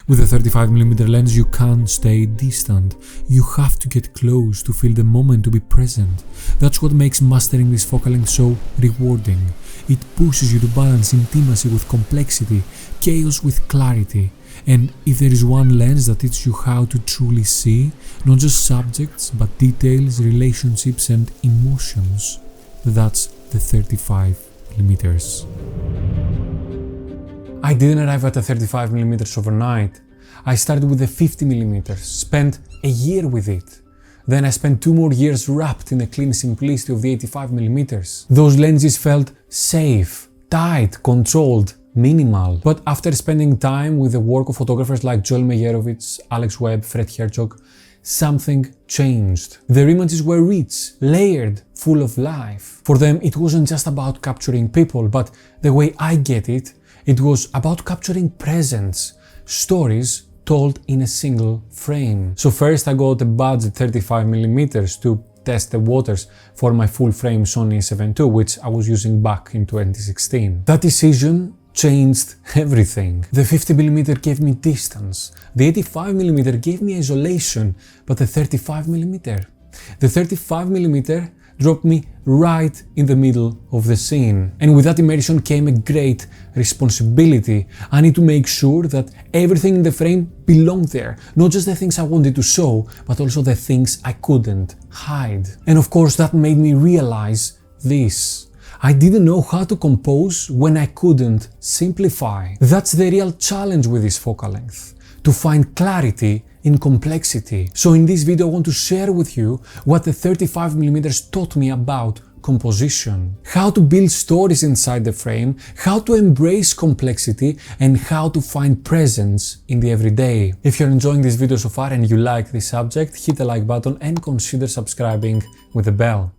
With a 35mm lens you can't stay distant, you have to get close to feel the moment, to be present. That's what makes mastering this focal length so rewarding. It pushes you to balance intimacy with complexity, chaos with clarity. And if there is one lens that teaches you how to truly see, not just subjects, but details, relationships and emotions, that's the 35mm. I didn't arrive at the 35mm overnight. I started with the 50mm, spent a year with it. Then I spent 2 more years wrapped in the clean simplicity of the 85mm. Those lenses felt safe, tight, controlled, minimal. But after spending time with the work of photographers like Joel Meyerowitz, Alex Webb, Fred Herzog, something changed. Their images were rich, layered, full of life. For them, it wasn't just about capturing people, but the way I get it, it was about capturing presence, stories told in a single frame. So first I got a budget 35mm to test the waters for my full-frame Sony a7 II, which I was using back in 2016. That decision changed everything. The 50mm gave me distance, the 85mm gave me isolation, but the 35mm dropped me right in the middle of the scene. And with that immersion came a great responsibility. I need to make sure that everything in the frame belonged there. Not just the things I wanted to show, but also the things I couldn't hide. And of course that made me realize this. I didn't know how to compose when I couldn't simplify. That's the real challenge with this focal length, to find clarity in complexity. So in this video I want to share with you what the 35mm taught me about composition, how to build stories inside the frame, how to embrace complexity, and how to find presence in the everyday. If you're enjoying this video so far and you like this subject, hit the like button and consider subscribing with the bell.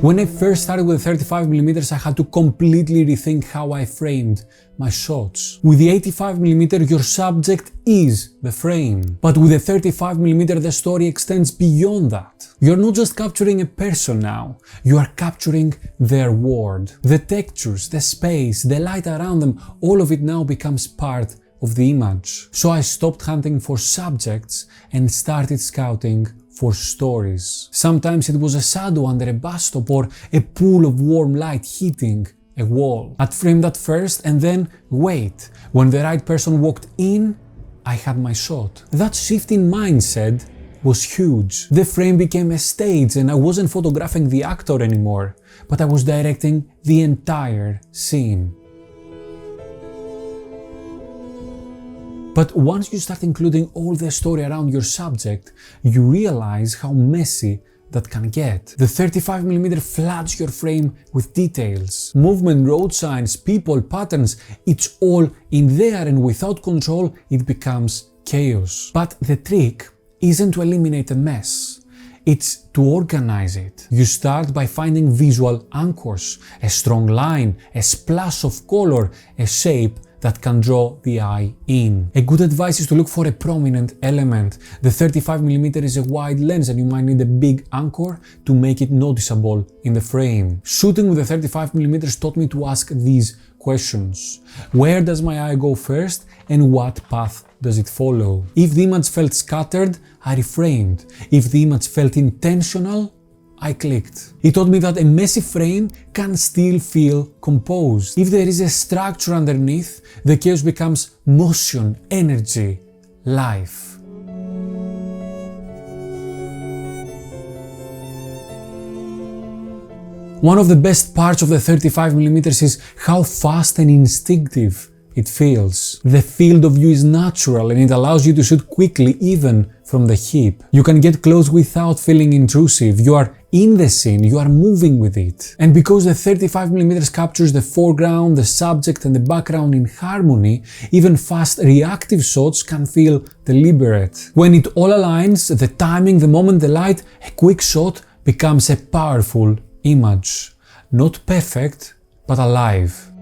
When I first started with 35mm, I had to completely rethink how I framed my shots. With the 85mm, your subject is the frame. But with the 35mm, the story extends beyond that. You're not just capturing a person now, you are capturing their world. The textures, the space, the light around them, all of it now becomes part of the image. So I stopped hunting for subjects and started scouting for stories. Sometimes it was a shadow under a bus stop or a pool of warm light hitting a wall. I'd frame that first and then wait. When the right person walked in, I had my shot. That shift in mindset was huge. The frame became a stage and I wasn't photographing the actor anymore, but I was directing the entire scene. But once you start including all the story around your subject, you realize how messy that can get. The 35mm floods your frame with details. Movement, road signs, people, patterns, it's all in there, and without control it becomes chaos. But the trick isn't to eliminate the mess. It's to organize it. You start by finding visual anchors, a strong line, a splash of color, a shape that can draw the eye in. A good advice is to look for a prominent element. The 35mm is a wide lens and you might need a big anchor to make it noticeable in the frame. Shooting with the 35mm taught me to ask these questions. Where does my eye go first and what path does it follow? If the image felt scattered, I reframed. If the image felt intentional, I clicked. It taught me that a messy frame can still feel composed. If there is a structure underneath, the chaos becomes motion, energy, life. One of the best parts of the 35mm is how fast and instinctive it feels. The field of view is natural and it allows you to shoot quickly even from the hip. You can get close without feeling intrusive. You are in the scene, you are moving with it. And because the 35mm captures the foreground, the subject and the background in harmony, even fast reactive shots can feel deliberate. When it all aligns, the timing, the moment, the light, a quick shot becomes a powerful image. Not perfect, but alive.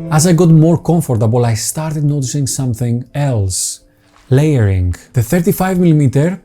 As I got more comfortable, I started noticing something else. Layering. The 35mm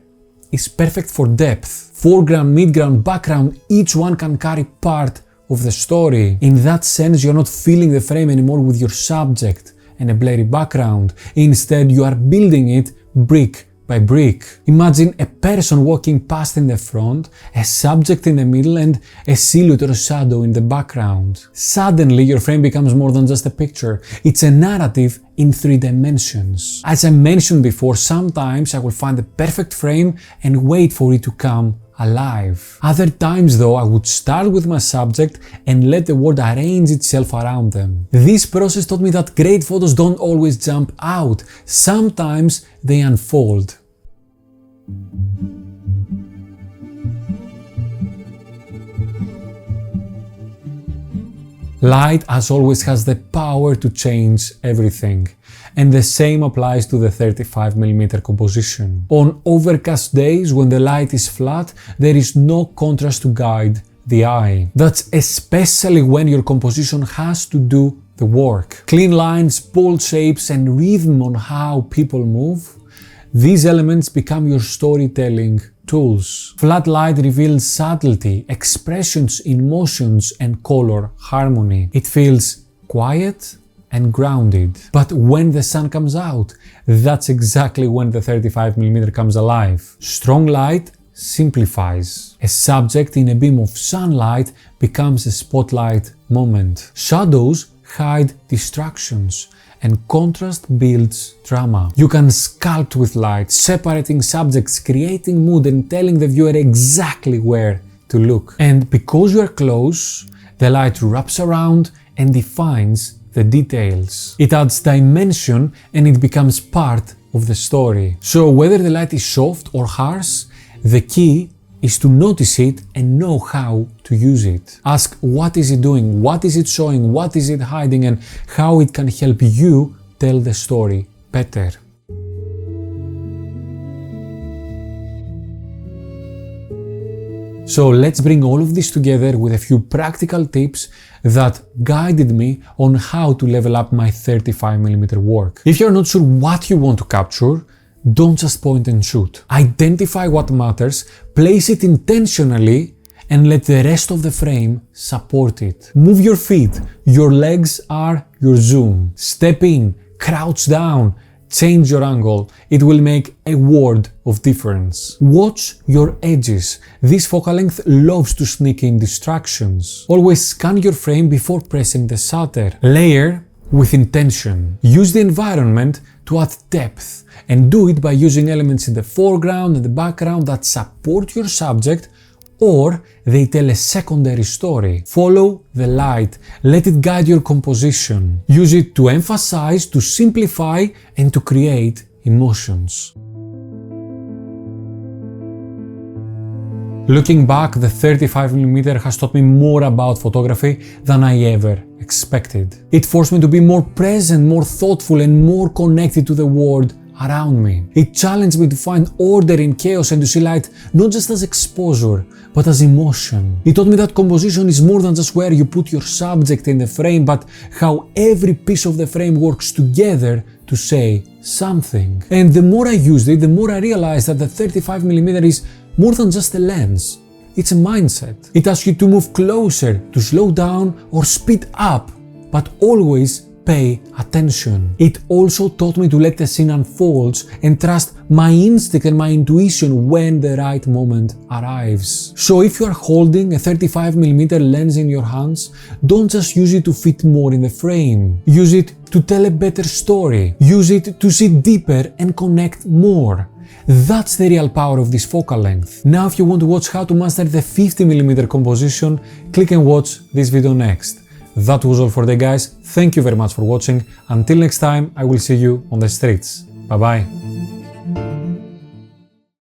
is perfect for depth. Foreground, midground, background, each one can carry part of the story. In that sense, you're not filling the frame anymore with your subject and a blurry background. Instead, you are building it brick by brick. Imagine a person walking past in the front, a subject in the middle, and a silhouette or a shadow in the background. Suddenly, your frame becomes more than just a picture. It's a narrative in 3 dimensions. As I mentioned before, sometimes I will find the perfect frame and wait for it to come alive. Other times though, I would start with my subject and let the world arrange itself around them. This process taught me that great photos don't always jump out. Sometimes they unfold. Light, as always, has the power to change everything. And the same applies to the 35mm composition. On overcast days, when the light is flat, there is no contrast to guide the eye. That's especially when your composition has to do the work. Clean lines, bold shapes, and rhythm on how people move. These elements become your storytelling tools. Flat light reveals subtlety, expressions, emotions, and color harmony. It feels quiet and grounded. But when the sun comes out, that's exactly when the 35mm comes alive. Strong light simplifies. A subject in a beam of sunlight becomes a spotlight moment. Shadows hide distractions, and contrast builds drama. You can sculpt with light, separating subjects, creating mood, and telling the viewer exactly where to look. And because you are close, the light wraps around and defines the details. It adds dimension and it becomes part of the story. So whether the light is soft or harsh, the key is to notice it and know how to use it. Ask what is it doing, what is it showing, what is it hiding, and how it can help you tell the story better. So let's bring all of this together with a few practical tips that guided me on how to level up my 35mm work. If you're not sure what you want to capture, don't just point and shoot. Identify what matters, place it intentionally, and let the rest of the frame support it. Move your feet. Your legs are your zoom. Step in, crouch down, change your angle. It will make a world of difference. Watch your edges. This focal length loves to sneak in distractions. Always scan your frame before pressing the shutter. Layer with intention. Use the environment to add depth, and do it by using elements in the foreground and the background that support your subject, or they tell a secondary story. Follow the light, let it guide your composition. Use it to emphasize, to simplify, and to create emotions. Looking back, the 35mm has taught me more about photography than I ever expected. It forced me to be more present, more thoughtful, and more connected to the world around me. It challenged me to find order in chaos and to see light not just as exposure, but as emotion. It taught me that composition is more than just where you put your subject in the frame, but how every piece of the frame works together to say something. And the more I used it, the more I realized that the 35mm is more than just a lens. It's a mindset. It asks you to move closer, to slow down or speed up, but always pay attention. It also taught me to let the scene unfold and trust my instinct and my intuition when the right moment arrives. So if you are holding a 35mm lens in your hands, don't just use it to fit more in the frame. Use it to tell a better story. Use it to see deeper and connect more. That's the real power of this focal length. Now if you want to watch how to master the 50mm composition, click and watch this video next. That was all for today, guys. Thank you very much for watching. Until next time, I will see you on the streets. Bye bye.